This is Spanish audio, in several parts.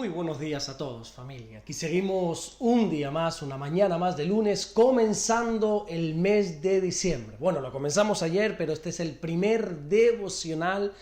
Muy buenos días a todos, familia. Aquí seguimos un día más, una mañana más de lunes, comenzando el mes de diciembre. Bueno, lo comenzamos ayer, pero este es el primer devocional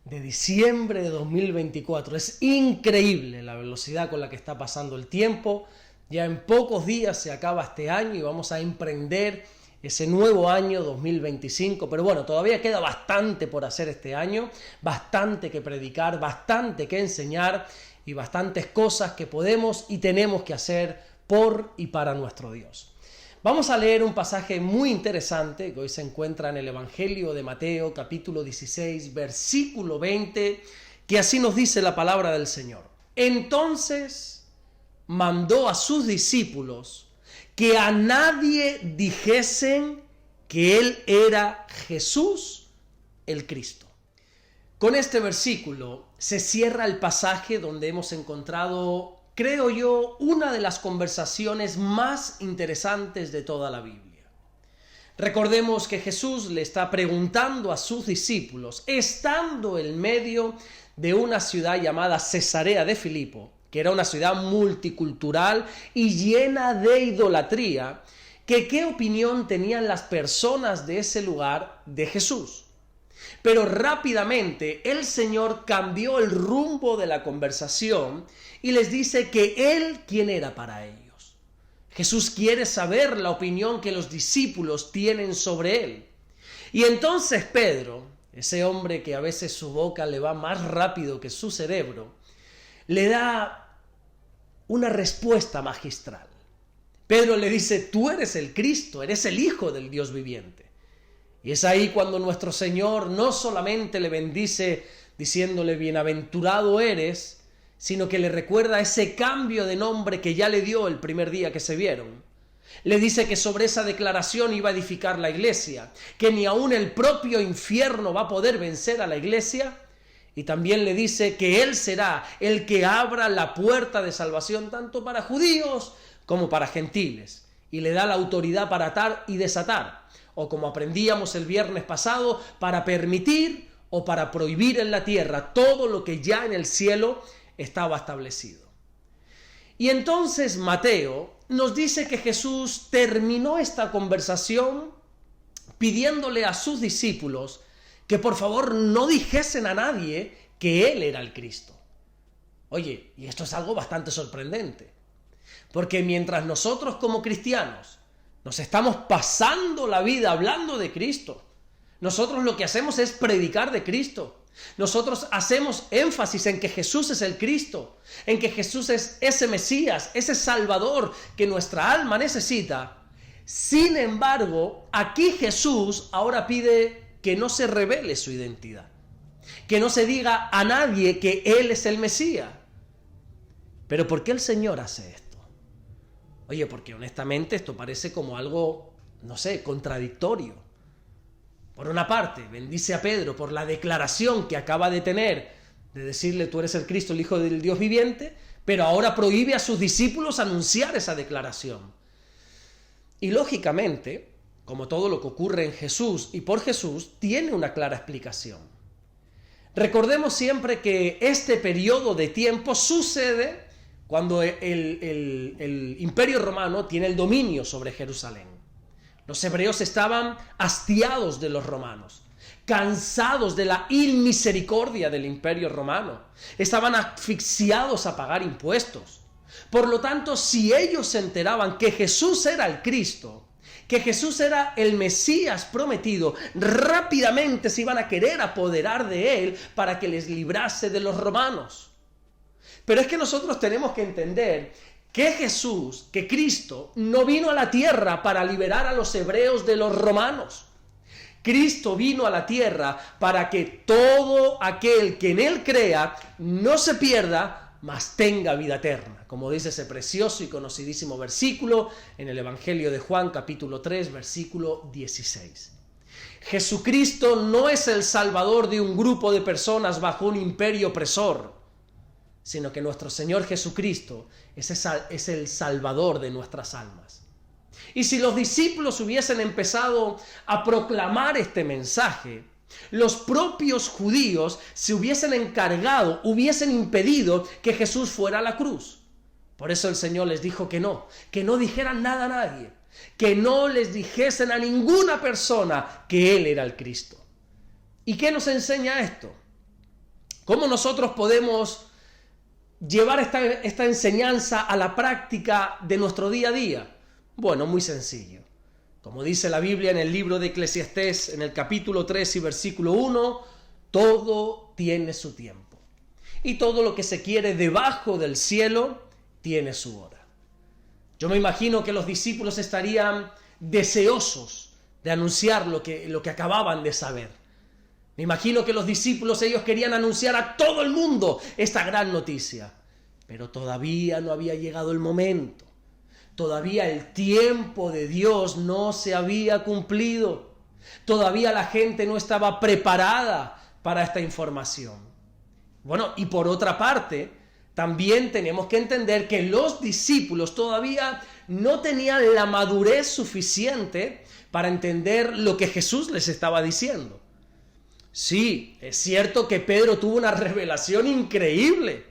de diciembre de 2024. Es increíble la velocidad con la que está pasando el tiempo. Ya en pocos días se acaba este año y vamos a emprender ese nuevo año 2025, pero bueno, todavía queda bastante por hacer este año, bastante que predicar, bastante que enseñar y bastantes cosas que podemos y tenemos que hacer por y para nuestro Dios. Vamos a leer un pasaje muy interesante que hoy se encuentra en el Evangelio de Mateo, capítulo 16, versículo 20, que así nos dice la palabra del Señor. Entonces mandó a sus discípulos que a nadie dijesen que él era Jesús el Cristo. Con este versículo se cierra el pasaje donde hemos encontrado, creo yo, una de las conversaciones más interesantes de toda la Biblia. Recordemos que Jesús le está preguntando a sus discípulos, estando en medio de una ciudad llamada Cesarea de Filipo, que era una ciudad multicultural y llena de idolatría, que qué opinión tenían las personas de ese lugar de Jesús. Pero rápidamente el Señor cambió el rumbo de la conversación y les dice que Él quién era para ellos. Jesús quiere saber la opinión que los discípulos tienen sobre Él. Y entonces Pedro, ese hombre que a veces su boca le va más rápido que su cerebro, le da una respuesta magistral. Pedro le dice, tú eres el Cristo, eres el Hijo del Dios viviente. Y es ahí cuando nuestro Señor no solamente le bendice diciéndole bienaventurado eres, sino que le recuerda ese cambio de nombre que ya le dio el primer día que se vieron. Le dice que sobre esa declaración iba a edificar la iglesia, que ni aun el propio infierno va a poder vencer a la iglesia. Y también le dice que Él será el que abra la puerta de salvación tanto para judíos como para gentiles. Y le da la autoridad para atar y desatar. O como aprendíamos el viernes pasado, para permitir o para prohibir en la tierra todo lo que ya en el cielo estaba establecido. Y entonces Mateo nos dice que Jesús terminó esta conversación pidiéndole a sus discípulos que por favor no dijesen a nadie que Él era el Cristo. Oye, y esto es algo bastante sorprendente, porque mientras nosotros como cristianos nos estamos pasando la vida hablando de Cristo, nosotros lo que hacemos es predicar de Cristo. Nosotros hacemos énfasis en que Jesús es el Cristo, en que Jesús es ese Mesías, ese Salvador que nuestra alma necesita. Sin embargo, aquí Jesús ahora pide que no se revele su identidad, que no se diga a nadie que Él es el Mesías. ¿Pero por qué el Señor hace esto? Oye, porque honestamente esto parece como algo, no sé, contradictorio. Por una parte, bendice a Pedro por la declaración que acaba de tener, de decirle tú eres el Cristo, el Hijo del Dios viviente, pero ahora prohíbe a sus discípulos anunciar esa declaración. Y lógicamente, como todo lo que ocurre en Jesús y por Jesús, tiene una clara explicación. Recordemos siempre que este periodo de tiempo sucede cuando el Imperio Romano tiene el dominio sobre Jerusalén. Los hebreos estaban hastiados de los romanos, cansados de la inmisericordia del Imperio Romano, estaban asfixiados a pagar impuestos. Por lo tanto, si ellos se enteraban que Jesús era el Cristo, que Jesús era el Mesías prometido, rápidamente se iban a querer apoderar de Él para que les librase de los romanos. Pero es que nosotros tenemos que entender que Jesús, que Cristo, no vino a la tierra para liberar a los hebreos de los romanos. Cristo vino a la tierra para que todo aquel que en Él crea no se pierda, mas tenga vida eterna, como dice ese precioso y conocidísimo versículo en el Evangelio de Juan, capítulo 3, versículo 16. Jesucristo no es el salvador de un grupo de personas bajo un imperio opresor, sino que nuestro Señor Jesucristo es el salvador de nuestras almas. Y si los discípulos hubiesen empezado a proclamar este mensaje, Los propios judíos se hubiesen encargado, hubiesen impedido que Jesús fuera a la cruz. Por eso el Señor les dijo que no dijeran nada a nadie, que no les dijesen a ninguna persona que Él era el Cristo. ¿Y qué nos enseña esto? ¿Cómo nosotros podemos llevar esta enseñanza a la práctica de nuestro día a día? Bueno, muy sencillo. Como dice la Biblia en el libro de Eclesiastés, en el capítulo 3 y versículo 1, todo tiene su tiempo. Y todo lo que se quiere debajo del cielo tiene su hora. Yo me imagino que los discípulos estarían deseosos de anunciar lo que acababan de saber. Me imagino que los discípulos, ellos querían anunciar a todo el mundo esta gran noticia. Pero todavía no había llegado el momento. Todavía el tiempo de Dios no se había cumplido. Todavía la gente no estaba preparada para esta información. Bueno, y por otra parte, también tenemos que entender que los discípulos todavía no tenían la madurez suficiente para entender lo que Jesús les estaba diciendo. Sí, es cierto que Pedro tuvo una revelación increíble.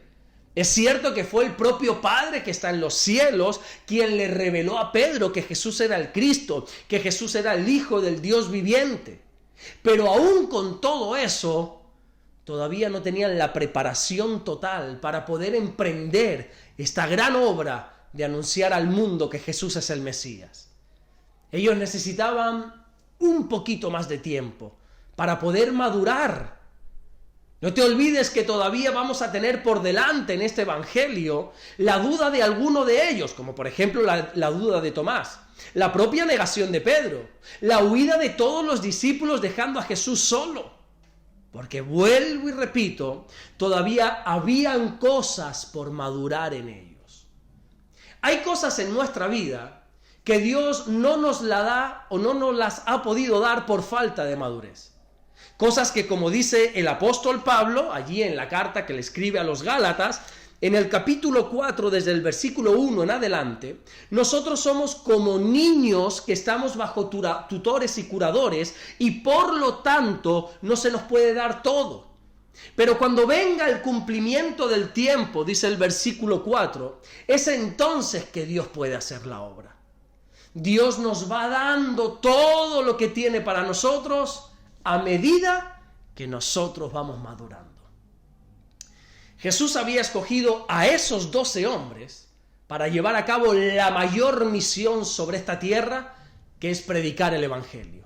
Es cierto que fue el propio Padre que está en los cielos quien le reveló a Pedro que Jesús era el Cristo, que Jesús era el Hijo del Dios viviente. Pero aún con todo eso, todavía no tenían la preparación total para poder emprender esta gran obra de anunciar al mundo que Jesús es el Mesías. Ellos necesitaban un poquito más de tiempo para poder madurar. No te olvides que todavía vamos a tener por delante en este evangelio la duda de alguno de ellos, como por ejemplo la duda de Tomás, la propia negación de Pedro, la huida de todos los discípulos dejando a Jesús solo. Porque vuelvo y repito, todavía habían cosas por madurar en ellos. Hay cosas en nuestra vida que Dios no nos la da o no nos las ha podido dar por falta de madurez. Cosas que, como dice el apóstol Pablo, allí en la carta que le escribe a los Gálatas, en el capítulo 4, desde el versículo 1 en adelante, nosotros somos como niños que estamos bajo tutores y curadores y por lo tanto no se nos puede dar todo. Pero cuando venga el cumplimiento del tiempo, dice el versículo 4, es entonces que Dios puede hacer la obra. Dios nos va dando todo lo que tiene para nosotros a medida que nosotros vamos madurando. Jesús había escogido a esos 12 hombres para llevar a cabo la mayor misión sobre esta tierra, que es predicar el Evangelio.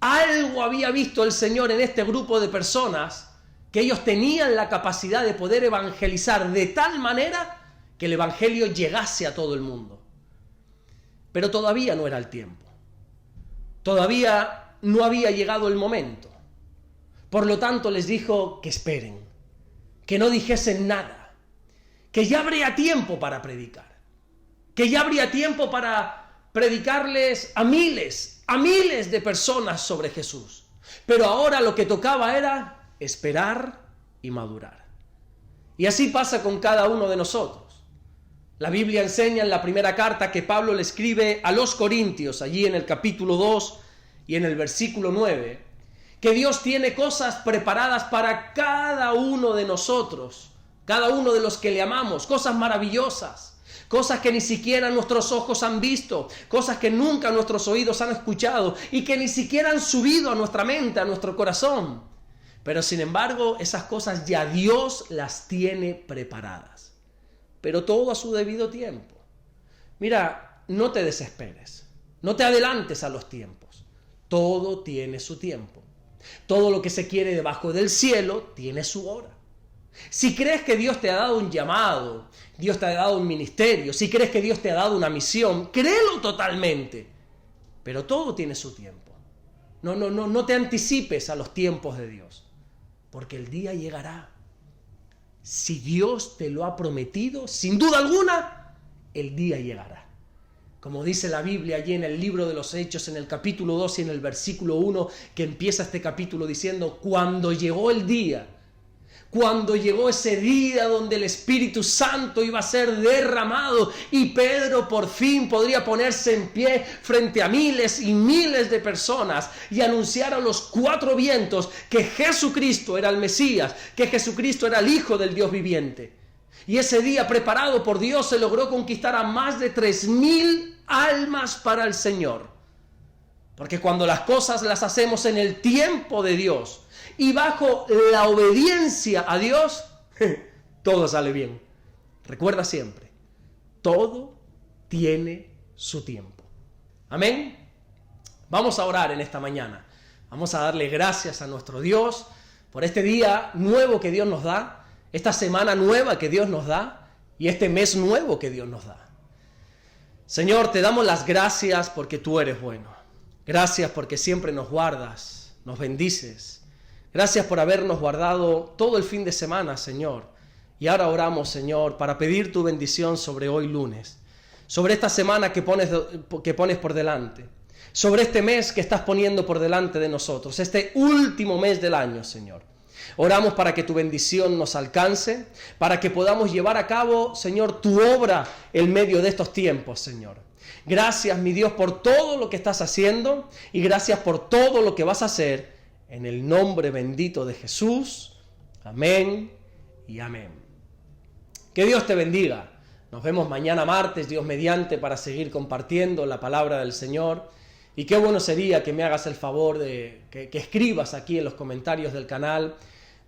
Algo había visto el Señor en este grupo de personas, que ellos tenían la capacidad de poder evangelizar de tal manera que el Evangelio llegase a todo el mundo. Pero todavía no era el tiempo. Todavía no había llegado el momento. Por lo tanto les dijo que esperen, que no dijesen nada, que ya habría tiempo para predicar, que ya habría tiempo para predicarles a miles de personas sobre Jesús. Pero ahora lo que tocaba era esperar y madurar. Y así pasa con cada uno de nosotros. La Biblia enseña en la primera carta que Pablo le escribe a los Corintios, allí en el capítulo 2, y en el versículo 9, que Dios tiene cosas preparadas para cada uno de nosotros, cada uno de los que le amamos, cosas maravillosas, cosas que ni siquiera nuestros ojos han visto, cosas que nunca nuestros oídos han escuchado y que ni siquiera han subido a nuestra mente, a nuestro corazón. Pero sin embargo, esas cosas ya Dios las tiene preparadas, pero todo a su debido tiempo. Mira, no te desesperes, no te adelantes a los tiempos. Todo tiene su tiempo. Todo lo que se quiere debajo del cielo tiene su hora. Si crees que Dios te ha dado un llamado, Dios te ha dado un ministerio, si crees que Dios te ha dado una misión, créelo totalmente. Pero todo tiene su tiempo. No te anticipes a los tiempos de Dios, porque el día llegará. Si Dios te lo ha prometido, sin duda alguna, el día llegará. Como dice la Biblia allí en el libro de los Hechos, en el capítulo 2 y en el versículo 1, que empieza este capítulo diciendo: cuando llegó el día, cuando llegó ese día donde el Espíritu Santo iba a ser derramado y Pedro por fin podría ponerse en pie frente a miles y miles de personas y anunciar a los cuatro vientos que Jesucristo era el Mesías, que Jesucristo era el Hijo del Dios viviente. Y ese día, preparado por Dios, se logró conquistar a más de 3,000 almas para el Señor. Porque cuando las cosas las hacemos en el tiempo de Dios y bajo la obediencia a Dios, todo sale bien. Recuerda siempre, todo tiene su tiempo. Amén. Vamos a orar en esta mañana. Vamos a darle gracias a nuestro Dios por este día nuevo que Dios nos da, esta semana nueva que Dios nos da y este mes nuevo que Dios nos da. Señor, te damos las gracias porque tú eres bueno. Gracias porque siempre nos guardas, nos bendices. Gracias por habernos guardado todo el fin de semana, Señor. Y ahora oramos, Señor, para pedir tu bendición sobre hoy lunes, sobre esta semana que pones por delante, sobre este mes que estás poniendo por delante de nosotros, este último mes del año, Señor. Oramos para que tu bendición nos alcance, para que podamos llevar a cabo, Señor, tu obra en medio de estos tiempos, Señor. Gracias, mi Dios, por todo lo que estás haciendo y gracias por todo lo que vas a hacer en el nombre bendito de Jesús. Amén y amén. Que Dios te bendiga. Nos vemos mañana martes, Dios mediante, para seguir compartiendo la palabra del Señor. Y qué bueno sería que me hagas el favor de que escribas aquí en los comentarios del canal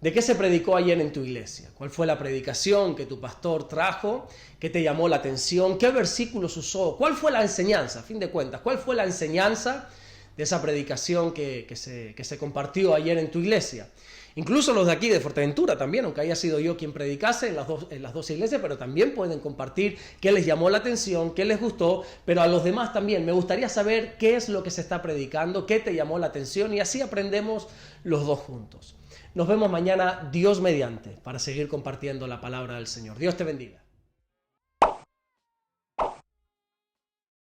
de qué se predicó ayer en tu iglesia. ¿Cuál fue la predicación que tu pastor trajo? ¿Qué te llamó la atención? ¿Qué versículos usó? ¿Cuál fue la enseñanza? A fin de cuentas, ¿cuál fue la enseñanza de esa predicación que se compartió ayer en tu iglesia? Incluso los de aquí de Fuerteventura también, aunque haya sido yo quien predicase en las dos iglesias, pero también pueden compartir qué les llamó la atención, qué les gustó, pero a los demás también. Me gustaría saber qué es lo que se está predicando, qué te llamó la atención y así aprendemos los dos juntos. Nos vemos mañana, Dios mediante, para seguir compartiendo la palabra del Señor. Dios te bendiga.